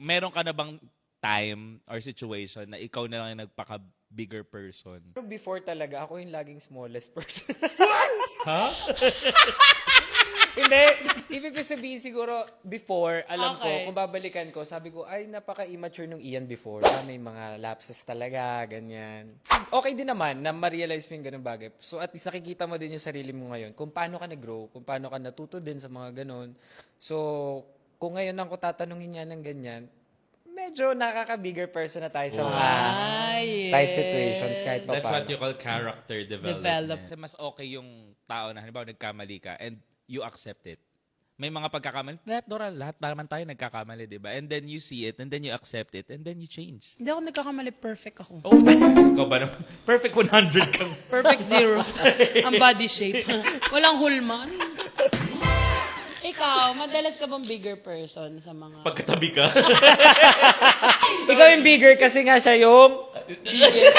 meron ka na bang time or situation na ikaw na lang yung nagpaka-bigger person? Pero before talaga, ako yung laging smallest person. Ha? Hindi. Ibig ko sabihin siguro, before, alam ko, Okay. kung babalikan ko, sabi ko, ay, napaka-immature nung Ian before. May mga lapses talaga, ganyan. Okay din naman na ma-realize mo yung ganun bagay. So at least nakikita mo din yung sarili mo ngayon, kung paano ka nag-grow, kung paano ka natuto din sa mga ganun. So, kung ngayon ako tatanungin niya ng ganyan, medyo nakaka-bigger person na tayo sa mga tight situations kahit pa That's what paano. you call character development. Develop. Kasi mas okay yung tao na, halimbawa, nagkamali ka and you accept it. May mga pagkakamali. Lahat naman tayo nagkakamali, di ba? And then you see it, and then you accept it, and then you change. Hindi ako nagkakamali. Perfect ako. Oh, ikaw ba naman? Perfect 100 kang. Perfect 0. Ang body shape. Walang hulma. Ikaw, madalas ka bang bigger person sa mga... Pagkatabi ka. Ikaw yung bigger kasi nga siya yung... biggest?